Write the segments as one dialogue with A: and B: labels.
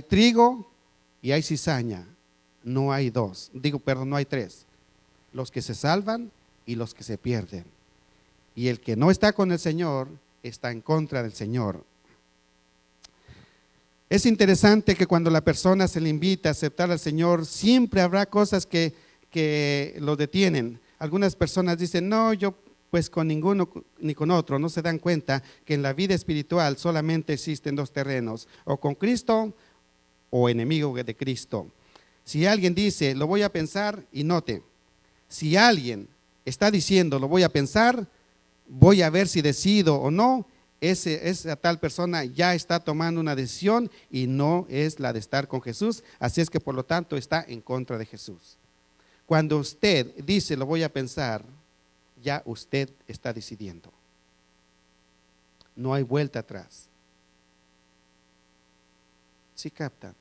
A: trigo y hay cizaña, no hay dos, no hay tres, los que se salvan y los que se pierden. Y el que no está con el Señor está en contra del Señor. Es interesante que cuando la persona se le invita a aceptar al Señor, siempre habrá cosas que lo detienen. Algunas personas dicen, no, yo pues con ninguno ni con otro. No se dan cuenta que en la vida espiritual solamente existen dos terrenos, o con Cristo o enemigo de Cristo. Si alguien dice, lo voy a pensar, y note, si alguien está diciendo, lo voy a pensar, voy a ver si decido o no, esa tal persona ya está tomando una decisión y no es la de estar con Jesús, así es que por lo tanto está en contra de Jesús. Cuando usted dice, lo voy a pensar, ya usted está decidiendo. No hay vuelta atrás. ¿Sí captan?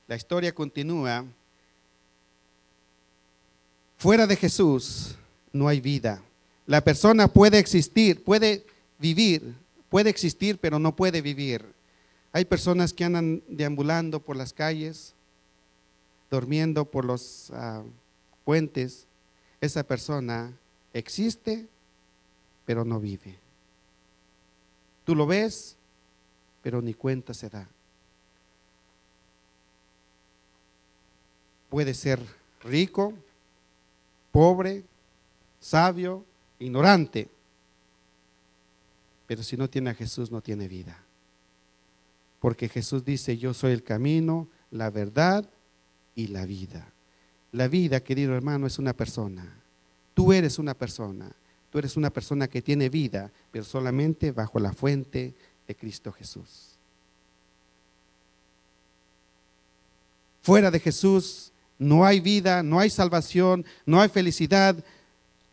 A: La historia continúa. Fuera de Jesús no hay vida. La persona puede existir, puede vivir, puede existir, pero no puede vivir. Hay personas que andan deambulando por las calles, durmiendo por los puentes. Esa persona existe, pero no vive. Tú lo ves, pero ni cuenta se da. Puede ser rico, pobre, sabio, ignorante, pero si no tiene a Jesús no tiene vida. Porque Jesús dice, yo soy el camino, la verdad y la vida. La vida, querido hermano, es una persona. Tú eres una persona. Tú eres una persona que tiene vida, pero solamente bajo la fuente de Cristo Jesús. Fuera de Jesús no hay vida, no hay salvación, no hay felicidad.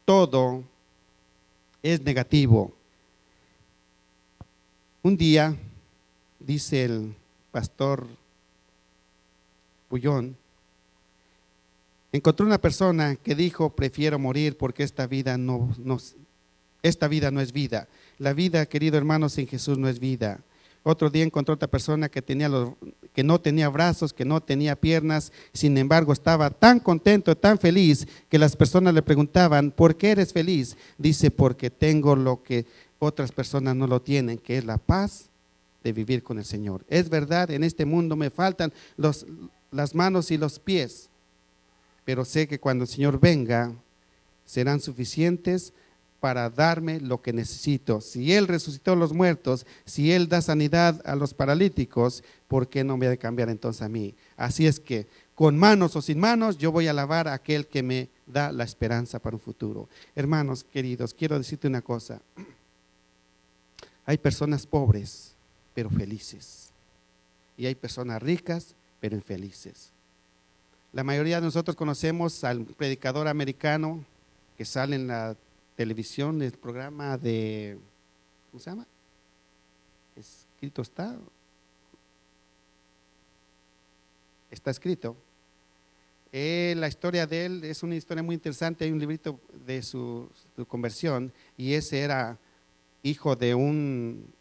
A: Todo es negativo. Un día, dice el pastor Bullón, encontró una persona que dijo, prefiero morir porque esta vida no es vida. La vida, querido hermano, sin Jesús no es vida. Otro día encontró otra persona que no tenía brazos, que no tenía piernas, sin embargo estaba tan contento, tan feliz, que las personas le preguntaban, ¿por qué eres feliz? Dice, porque tengo lo que otras personas no lo tienen, que es la paz de vivir con el Señor. Es verdad, en este mundo me faltan las manos y los pies, pero sé que cuando el Señor venga, serán suficientes para darme lo que necesito. Si Él resucitó a los muertos, si Él da sanidad a los paralíticos, ¿por qué no me ha de cambiar entonces a mí? Así es que, con manos o sin manos, yo voy a alabar a aquel que me da la esperanza para un futuro. Hermanos queridos, quiero decirte una cosa. Hay personas pobres, pero felices. Y hay personas ricas, pero infelices. La mayoría de nosotros conocemos al predicador americano que sale en la televisión, el programa de, ¿cómo se llama? Escrito está escrito. La historia de él es una historia muy interesante. Hay un librito de su conversión, y ese era hijo de un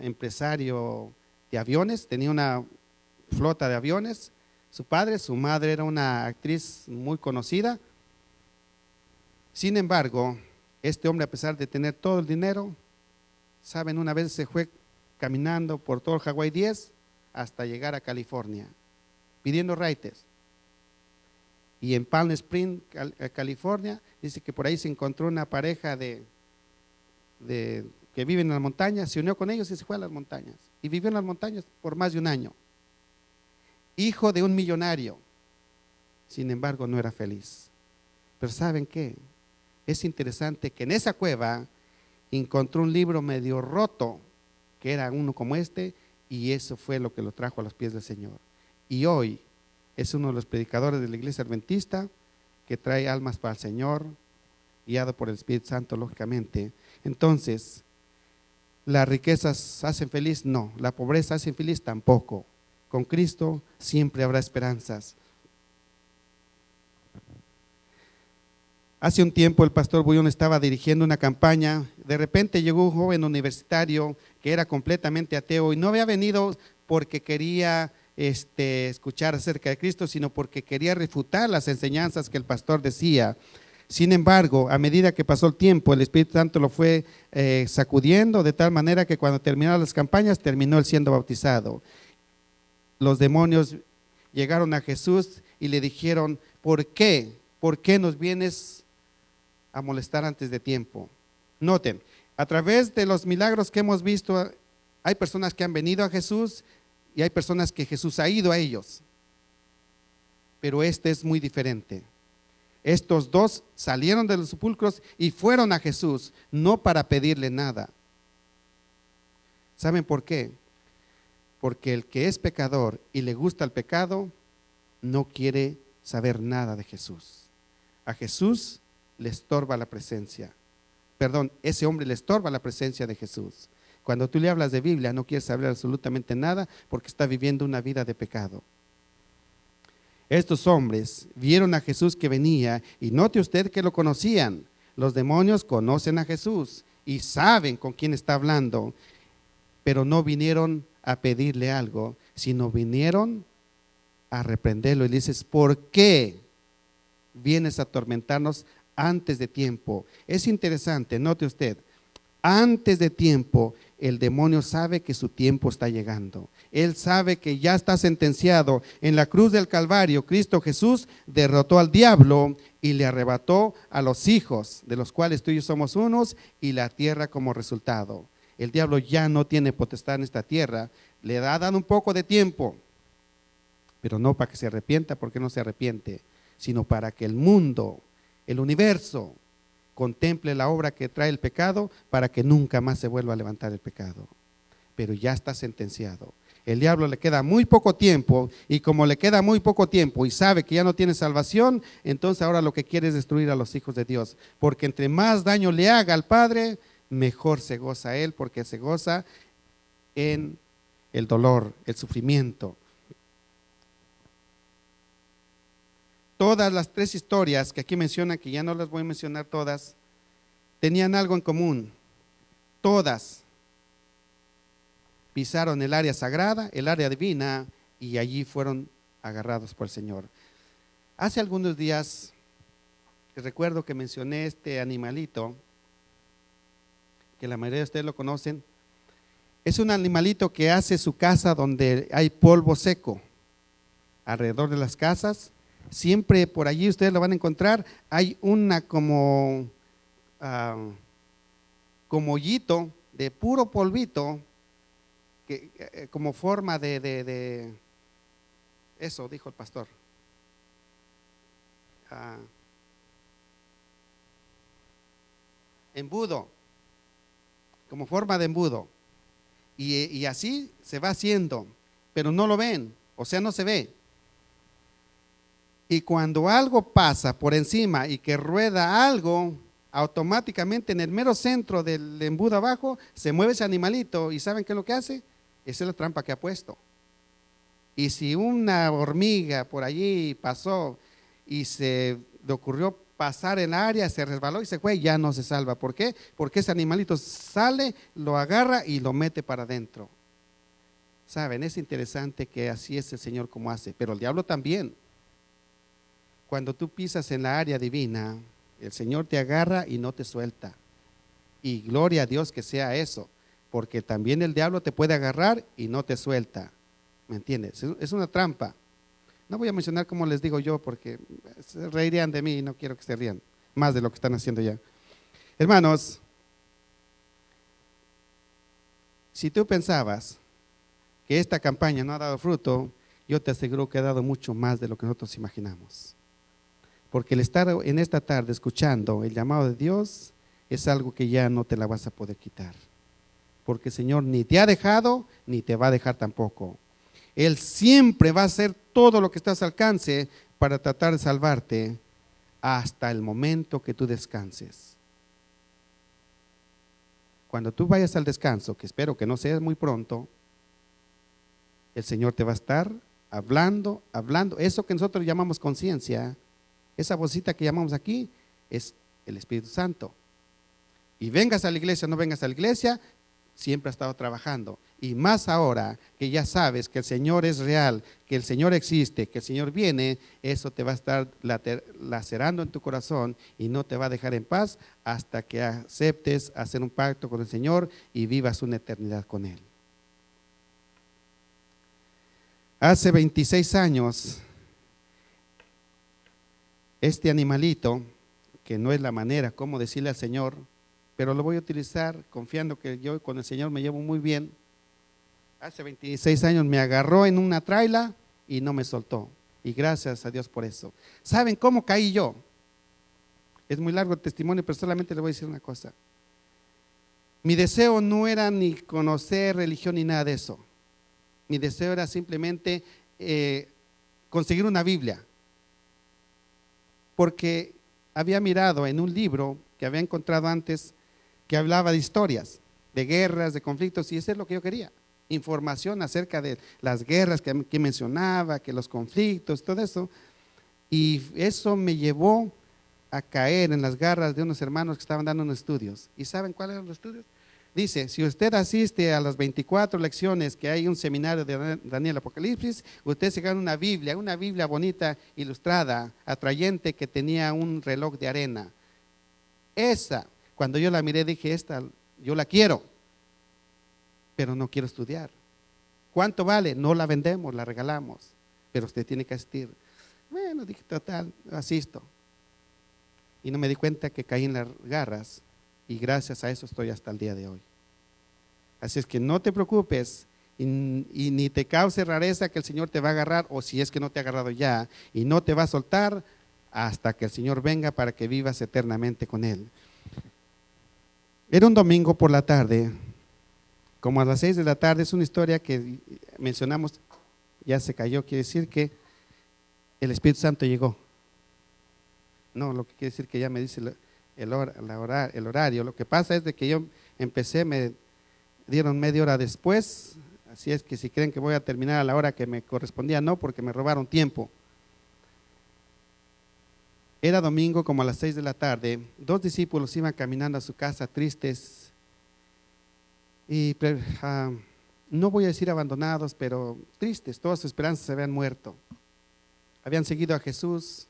A: empresario de aviones, tenía una flota de aviones. Su padre, su madre era una actriz muy conocida. Sin embargo, este hombre, a pesar de tener todo el dinero, saben, una vez se fue caminando por todo el Hawái 10 hasta llegar a California, pidiendo raites. Y en Palm Springs, California, dice que por ahí se encontró una pareja que viven en las montañas, se unió con ellos y se fue a las montañas. Y vivió en las montañas por más de un año. Hijo de un millonario, sin embargo no era feliz. Pero ¿saben qué? Es interesante que en esa cueva encontró un libro medio roto, que era uno como este, y eso fue lo que lo trajo a los pies del Señor. Y hoy es uno de los predicadores de la iglesia adventista que trae almas para el Señor, guiado por el Espíritu Santo, lógicamente. Entonces, ¿las riquezas hacen feliz? No. ¿La pobreza hace feliz? Tampoco. Con Cristo siempre habrá esperanzas. Hace un tiempo el pastor Bullón estaba dirigiendo una campaña. De repente llegó un joven universitario que era completamente ateo y no había venido porque quería escuchar acerca de Cristo, sino porque quería refutar las enseñanzas que el pastor decía. Sin embargo, a medida que pasó el tiempo, el Espíritu Santo lo fue sacudiendo de tal manera que cuando terminaron las campañas, terminó él siendo bautizado. Los demonios llegaron a Jesús y le dijeron: ¿por qué? ¿Por qué nos vienes a molestar antes de tiempo? Noten, a través de los milagros que hemos visto, hay personas que han venido a Jesús y hay personas que Jesús ha ido a ellos. Pero este es muy diferente. Estos dos salieron de los sepulcros y fueron a Jesús, no para pedirle nada. ¿Saben por qué? Porque el que es pecador y le gusta el pecado, no quiere saber nada de Jesús. A Jesús le estorba la presencia. Perdón, ese hombre le estorba la presencia de Jesús. Cuando tú le hablas de Biblia, no quiere saber absolutamente nada porque está viviendo una vida de pecado. Estos hombres vieron a Jesús que venía y note usted que lo conocían. Los demonios conocen a Jesús y saben con quién está hablando, pero no vinieron a pedirle algo, sino vinieron a reprenderlo y le dices: ¿por qué vienes a atormentarnos antes de tiempo? Es interesante, note usted, antes de tiempo el demonio sabe que su tiempo está llegando. Él sabe que ya está sentenciado. En la cruz del Calvario, Cristo Jesús derrotó al diablo y le arrebató a los hijos, de los cuales tú y yo somos unos, y la tierra como resultado. El diablo ya no tiene potestad en esta tierra. Le ha dado un poco de tiempo, pero no para que se arrepienta, porque no se arrepiente, sino para que el mundo, el universo, contemple la obra que trae el pecado, para que nunca más se vuelva a levantar el pecado. Pero ya está sentenciado. El diablo le queda muy poco tiempo, y como le queda muy poco tiempo y sabe que ya no tiene salvación, entonces ahora lo que quiere es destruir a los hijos de Dios, porque entre más daño le haga al Padre, mejor se goza él, porque se goza en el dolor, el sufrimiento. Todas las tres historias que aquí mencionan, que ya no las voy a mencionar todas, tenían algo en común. Todas pisaron el área sagrada, el área divina, y allí fueron agarrados por el Señor. Hace algunos días, recuerdo que mencioné este animalito, que la mayoría de ustedes lo conocen. Es un animalito que hace su casa donde hay polvo seco. Alrededor de las casas, siempre por allí ustedes lo van a encontrar, hay una como hoyito de puro polvito, que como forma de eso dijo el pastor, embudo, como forma de embudo, y así se va haciendo, pero no lo ven, o sea, no se ve. Y cuando algo pasa por encima y que rueda algo, automáticamente en el mero centro del embudo abajo se mueve ese animalito, y ¿saben qué es lo que hace? Esa es la trampa que ha puesto. Y si una hormiga por allí pasó y se le ocurrió pasar en la área, se resbaló y se fue, ya no se salva. ¿Por qué? Porque ese animalito sale, lo agarra y lo mete para adentro. Saben, es interesante que así es el Señor como hace, pero el diablo también. Cuando tú pisas en la área divina, el Señor te agarra y no te suelta. Y gloria a Dios que sea eso, porque también el diablo te puede agarrar y no te suelta. ¿Me entiendes? Es una trampa. No voy a mencionar cómo les digo yo, porque se reirían de mí y no quiero que se rían más de lo que están haciendo ya. Hermanos, si tú pensabas que esta campaña no ha dado fruto, yo te aseguro que ha dado mucho más de lo que nosotros imaginamos. Porque el estar en esta tarde escuchando el llamado de Dios es algo que ya no te la vas a poder quitar. Porque el Señor ni te ha dejado, ni te va a dejar tampoco. Él siempre va a hacer todo lo que está a su alcance para tratar de salvarte hasta el momento que tú descanses. Cuando tú vayas al descanso, que espero que no sea muy pronto, el Señor te va a estar hablando. Eso que nosotros llamamos conciencia, esa vocita que llamamos aquí, es el Espíritu Santo. Y vengas a la iglesia o no vengas a la iglesia, siempre ha estado trabajando. Y más ahora que ya sabes que el Señor es real, que el Señor existe, que el Señor viene, eso te va a estar lacerando en tu corazón y no te va a dejar en paz hasta que aceptes hacer un pacto con el Señor y vivas una eternidad con Él. Hace 26 años, este animalito, que no es la manera como decirle al Señor, pero lo voy a utilizar confiando que yo con el Señor me llevo muy bien. Hace 26 años me agarró en una traila y no me soltó. Y gracias a Dios por eso. ¿Saben cómo caí yo? Es muy largo el testimonio, pero solamente le voy a decir una cosa. Mi deseo no era ni conocer religión ni nada de eso. Mi deseo era simplemente conseguir una Biblia. Porque había mirado en un libro que había encontrado antes que hablaba de historias, de guerras, de conflictos, y eso es lo que yo quería. Información acerca de las guerras que mencionaba, que los conflictos, todo eso. Y eso me llevó a caer en las garras de unos hermanos que estaban dando unos estudios. ¿Y saben cuáles eran los estudios? Dice, si usted asiste a las 24 lecciones que hay un seminario de Daniel Apocalipsis, usted se gana una Biblia bonita, ilustrada, atrayente, que tenía un reloj de arena. Esa, cuando yo la miré dije, esta yo la quiero, pero no quiero estudiar. ¿Cuánto vale? No la vendemos, la regalamos, pero usted tiene que asistir. Bueno, dije, total, asisto. Y no me di cuenta que caí en las garras y gracias a eso estoy hasta el día de hoy. Así es que no te preocupes y ni te cause rareza que el Señor te va a agarrar, o si es que no te ha agarrado ya, y no te va a soltar hasta que el Señor venga para que vivas eternamente con Él. Era un domingo por la tarde, como a las 6 de la tarde. Es una historia que mencionamos, ya se cayó, quiere decir que el Espíritu Santo llegó. No, lo que quiere decir que ya me dice el horario. Lo que pasa es de que yo empecé, me dieron media hora después, así es que si creen que voy a terminar a la hora que me correspondía, no, porque me robaron tiempo. Era domingo como a las 6 de la tarde, 2 discípulos iban caminando a su casa tristes y no voy a decir abandonados, pero tristes, todas sus esperanzas se habían muerto. Habían seguido a Jesús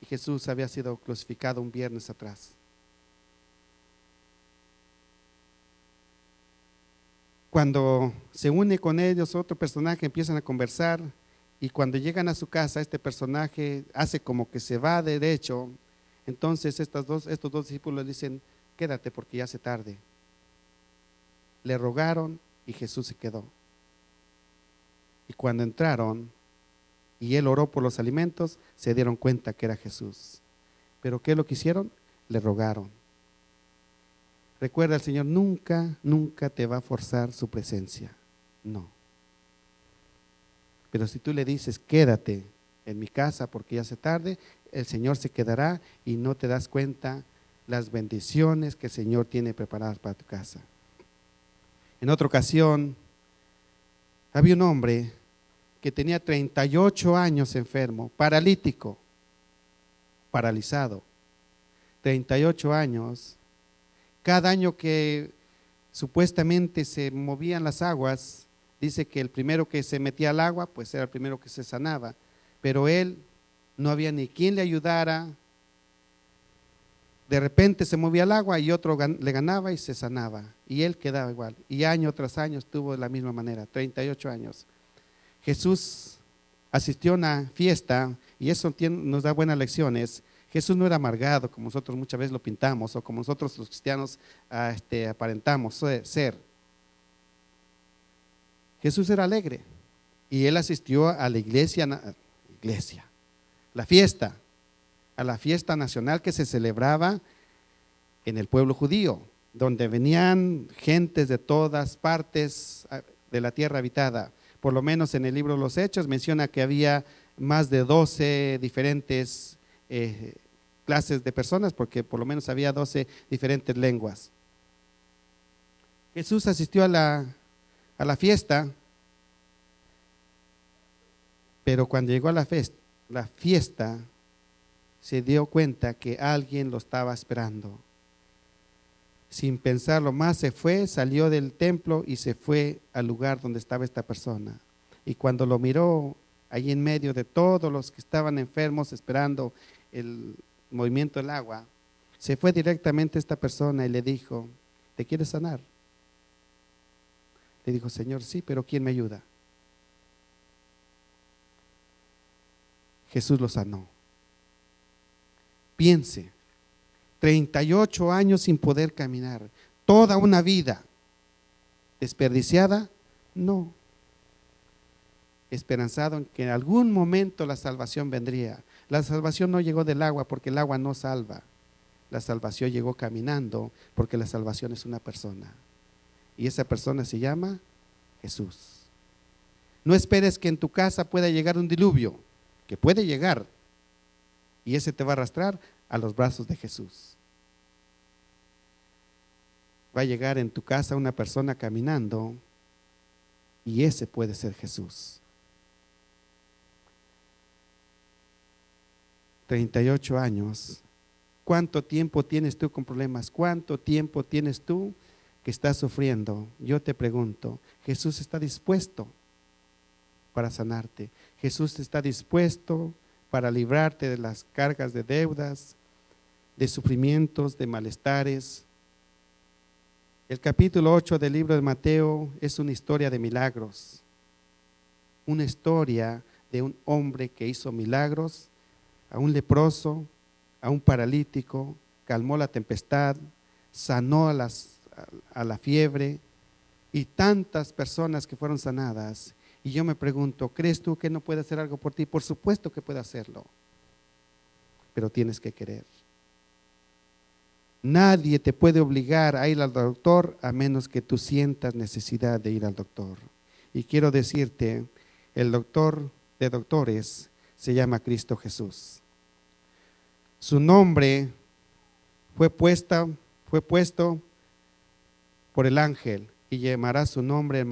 A: y Jesús había sido crucificado un viernes atrás. Cuando se une con ellos otro personaje, empiezan a conversar, y cuando llegan a su casa, este personaje hace como que se va derecho. Entonces estos dos discípulos le dicen, quédate porque ya hace tarde. Le rogaron y Jesús se quedó. Y cuando entraron y él oró por los alimentos, se dieron cuenta que era Jesús. ¿Pero qué es lo que hicieron? Le rogaron. Recuerda, el Señor nunca te va a forzar su presencia, no. Pero si tú le dices, quédate en mi casa porque ya hace tarde, el Señor se quedará y no te das cuenta las bendiciones que el Señor tiene preparadas para tu casa. En otra ocasión, había un hombre que tenía 38 años enfermo, paralítico, paralizado, 38 años. Cada año que supuestamente se movían las aguas, dice que el primero que se metía al agua, pues era el primero que se sanaba, pero él no había ni quien le ayudara. De repente se movía al agua y otro le ganaba y se sanaba, y él quedaba igual, y año tras año estuvo de la misma manera, 38 años. Jesús asistió a una fiesta, y eso nos da buenas lecciones. Jesús no era amargado como nosotros muchas veces lo pintamos, o como nosotros los cristianos aparentamos ser. Jesús era alegre y él asistió a la a la fiesta nacional que se celebraba en el pueblo judío, donde venían gentes de todas partes de la tierra habitada. Por lo menos en el libro de los Hechos menciona que había más de 12 diferentes clases de personas, porque por lo menos había 12 diferentes lenguas. Jesús asistió a la fiesta, pero cuando llegó a la fiesta, se dio cuenta que alguien lo estaba esperando. Sin pensarlo más, se fue, salió del templo y se fue al lugar donde estaba esta persona. Y cuando lo miró, allí en medio de todos los que estaban enfermos esperando el movimiento del agua, se fue directamente a esta persona y le dijo: ¿te quieres sanar? Le dijo: Señor, sí, pero ¿quién me ayuda? Jesús lo sanó. Piense, 38 años sin poder caminar, toda una vida desperdiciada, no. Esperanzado en que en algún momento la salvación vendría. La salvación no llegó del agua, porque el agua no salva. La salvación llegó caminando, porque la salvación es una persona. Y esa persona se llama Jesús. No esperes que en tu casa pueda llegar un diluvio, que puede llegar, y ese te va a arrastrar a los brazos de Jesús. Va a llegar en tu casa una persona caminando, y ese puede ser Jesús. 38 años. ¿Cuánto tiempo tienes tú con problemas? ¿Cuánto tiempo tienes tú que estás sufriendo? Yo te pregunto, Jesús está dispuesto para sanarte. Jesús está dispuesto para librarte de las cargas de deudas, de sufrimientos, de malestares. El capítulo 8 del libro de Mateo es una historia de milagros. Una historia de un hombre que hizo milagros a un leproso, a un paralítico, calmó la tempestad, sanó a la fiebre, y tantas personas que fueron sanadas. Y yo me pregunto, ¿crees tú que no puede hacer algo por ti? Por supuesto que puede hacerlo, pero tienes que querer. Nadie te puede obligar a ir al doctor a menos que tú sientas necesidad de ir al doctor. Y quiero decirte, el doctor de doctores se llama Cristo Jesús. Su nombre fue puesto por el ángel, y llamará su nombre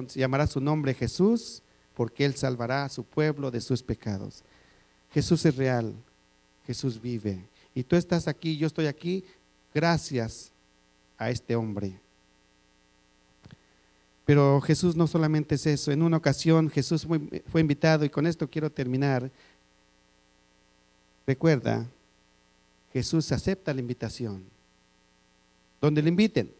A: se llamará su nombre Jesús, porque Él salvará a su pueblo de sus pecados. Jesús es real, Jesús vive, y tú estás aquí, yo estoy aquí gracias a este hombre. Pero Jesús no solamente es eso. En una ocasión Jesús fue invitado, y con esto quiero terminar. Recuerda, Jesús acepta la invitación, donde le inviten.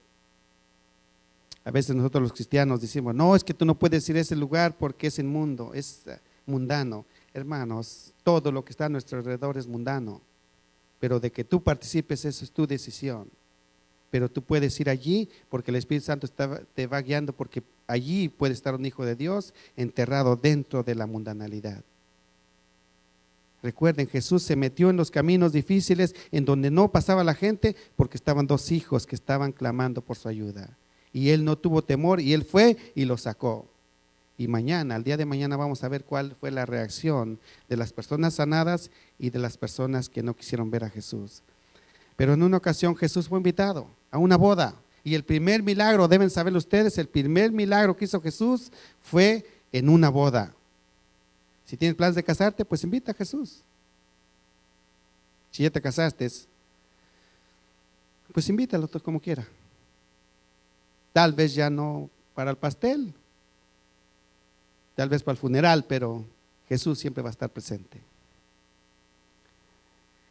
A: A veces nosotros los cristianos decimos: no, es que tú no puedes ir a ese lugar porque es inmundo, es mundano. Hermanos, todo lo que está a nuestro alrededor es mundano, pero de que tú participes, eso es tu decisión. Pero tú puedes ir allí porque el Espíritu Santo te va guiando, porque allí puede estar un hijo de Dios enterrado dentro de la mundanalidad. Recuerden, Jesús se metió en los caminos difíciles en donde no pasaba la gente, porque estaban dos hijos que estaban clamando por su ayuda. Y Él no tuvo temor, y Él fue y los sacó. Y mañana, al día de mañana, vamos a ver cuál fue la reacción de las personas sanadas y de las personas que no quisieron ver a Jesús. Pero en una ocasión Jesús fue invitado a una boda. Y el primer milagro, deben saberlo ustedes, el primer milagro que hizo Jesús fue en una boda. Si tienes planes de casarte, pues invita a Jesús. Si ya te casaste, pues invítalo como quiera. Tal vez ya no para el pastel, tal vez para el funeral, pero Jesús siempre va a estar presente.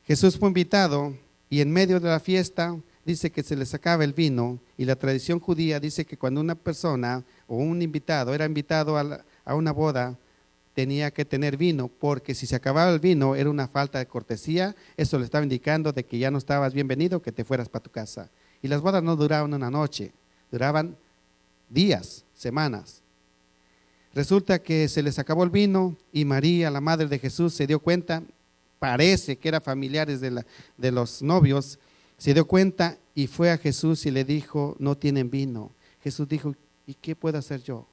A: Jesús fue invitado, y en medio de la fiesta dice que se le sacaba el vino, y la tradición judía dice que cuando una persona o un invitado era invitado a una boda, tenía que tener vino, porque si se acababa el vino era una falta de cortesía. Eso le estaba indicando de que ya no estabas bienvenido, que te fueras para tu casa. Y las bodas no duraban una noche, duraban días, semanas. Resulta que se les acabó el vino, y María, la madre de Jesús, se dio cuenta, parece que eran familiares de los novios, se dio cuenta y fue a Jesús y le dijo: no tienen vino. Jesús dijo: ¿y qué puedo hacer yo?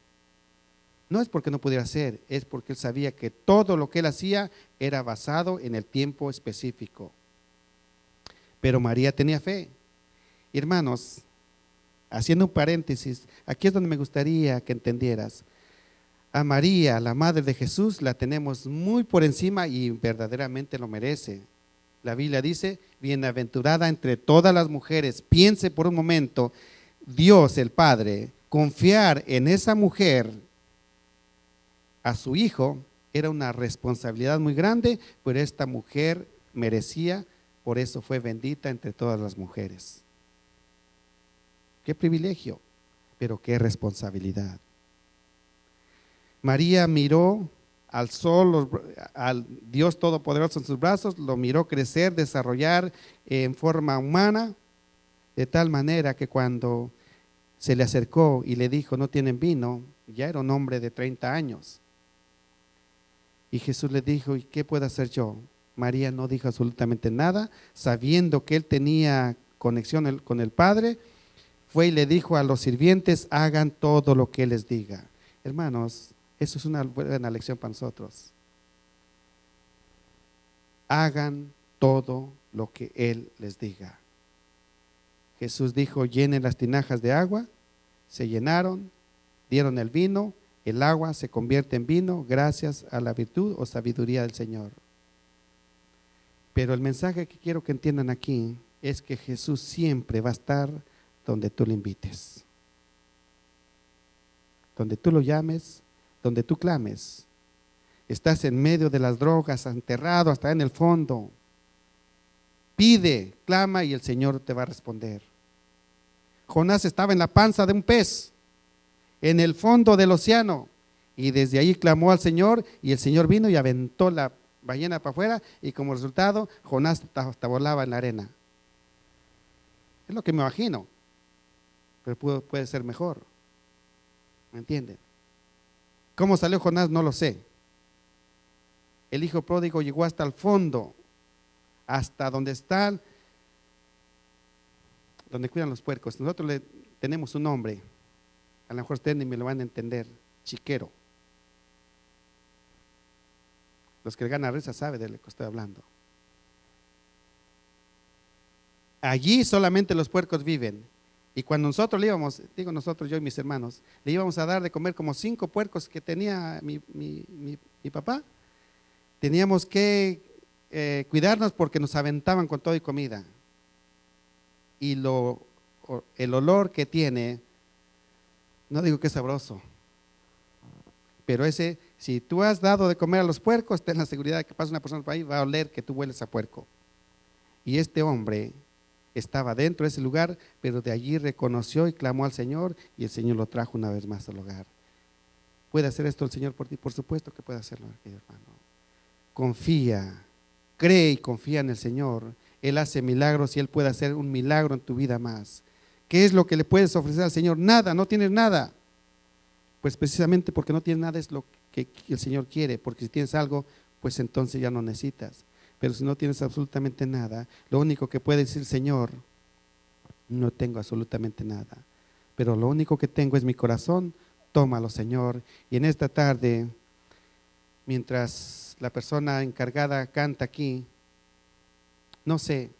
A: No es porque no pudiera hacer, es porque Él sabía que todo lo que Él hacía era basado en el tiempo específico. Pero María tenía fe. Hermanos, haciendo un paréntesis, aquí es donde me gustaría que entendieras. A María, la madre de Jesús, la tenemos muy por encima y verdaderamente lo merece. La Biblia dice, bienaventurada entre todas las mujeres. Piense por un momento, Dios el Padre, confiar en esa mujer a su hijo era una responsabilidad muy grande, pero esta mujer merecía, por eso fue bendita entre todas las mujeres. Qué privilegio, pero qué responsabilidad. María miró al sol, al Dios Todopoderoso en sus brazos, lo miró crecer, desarrollar en forma humana, de tal manera que cuando se le acercó y le dijo, no tienen vino, ya era un hombre de 30 años. Y Jesús le dijo, ¿y qué puedo hacer yo? María no dijo absolutamente nada, sabiendo que él tenía conexión con el Padre, fue y le dijo a los sirvientes, hagan todo lo que él les diga. Hermanos, eso es una buena lección para nosotros. Hagan todo lo que él les diga. Jesús dijo, llenen las tinajas de agua, se llenaron, dieron el vino, el agua se convierte en vino gracias a la virtud o sabiduría del Señor. Pero el mensaje que quiero que entiendan aquí es que Jesús siempre va a estar donde tú lo invites, donde tú lo llames, donde tú clames. Estás en medio de las drogas, enterrado hasta en el fondo. Pide, clama y el Señor te va a responder. Jonás estaba en la panza de un pez, en el fondo del océano, y desde ahí clamó al Señor y el Señor vino y aventó la ballena para afuera y como resultado Jonás hasta volaba en la arena. Es lo que me imagino, pero puede ser mejor. ¿Me entienden? ¿Cómo salió Jonás? No lo sé. El hijo pródigo llegó hasta el fondo, hasta donde están, donde cuidan los puercos. Nosotros le tenemos un nombre, a lo mejor ustedes ni me lo van a entender, chiquero. Los que ganan risa saben de lo que estoy hablando. Allí solamente los puercos viven. Y cuando nosotros le íbamos, digo nosotros, yo y mis hermanos, le íbamos a dar de comer como 5 puercos que tenía mi papá, teníamos que cuidarnos porque nos aventaban con todo y comida. Y el olor que tiene, no digo que es sabroso, pero ese, si tú has dado de comer a los puercos, ten la seguridad de que pasa una persona por ahí, va a oler que tú hueles a puerco. Y este hombre estaba dentro de ese lugar, pero de allí reconoció y clamó al Señor y el Señor lo trajo una vez más al hogar. ¿Puede hacer esto el Señor por ti? Por supuesto que puede hacerlo, querido hermano. Confía, cree y confía en el Señor. Él hace milagros y Él puede hacer un milagro en tu vida más. ¿Qué es lo que le puedes ofrecer al Señor? Nada, no tienes nada. Pues precisamente porque no tienes nada es lo que el Señor quiere, porque si tienes algo, pues entonces ya no necesitas. Pero si no tienes absolutamente nada, lo único que puede decir el Señor, no tengo absolutamente nada, pero lo único que tengo es mi corazón, tómalo Señor. Y en esta tarde, mientras la persona encargada canta aquí, no sé,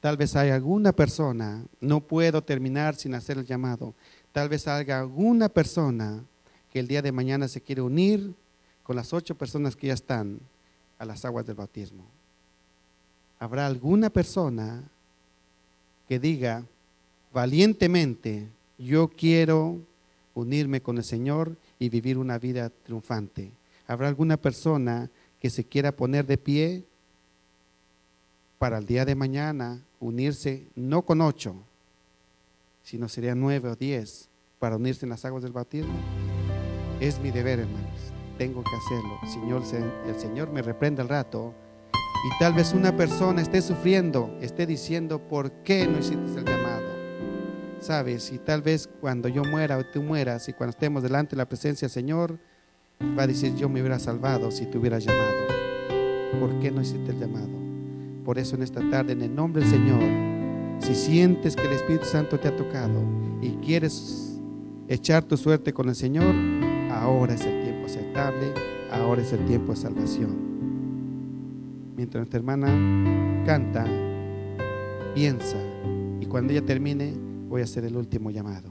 A: tal vez hay alguna persona, no puedo terminar sin hacer el llamado, tal vez haya alguna persona que el día de mañana se quiere unir con las 8 personas que ya están a las aguas del bautismo. ¿Habrá alguna persona que diga valientemente, yo quiero unirme con el Señor y vivir una vida triunfante? ¿Habrá alguna persona que se quiera poner de pie para el día de mañana unirse, no con 8, sino serían 9 o 10 para unirse en las aguas del bautismo? Es mi deber, hermanos, tengo que hacerlo. El Señor me reprende al rato y tal vez una persona esté sufriendo, esté diciendo, ¿por qué no hiciste el llamado? Sabes, y tal vez cuando yo muera o tú mueras y cuando estemos delante de la presencia del Señor, va a decir, yo me hubiera salvado si te hubieras llamado. ¿Por qué no hiciste el llamado? Por eso en esta tarde, en el nombre del Señor, si sientes que el Espíritu Santo te ha tocado y quieres echar tu suerte con el Señor, ahora es el tiempo aceptable, ahora es el tiempo de salvación. Mientras nuestra hermana canta, piensa, y cuando ella termine, voy a hacer el último llamado.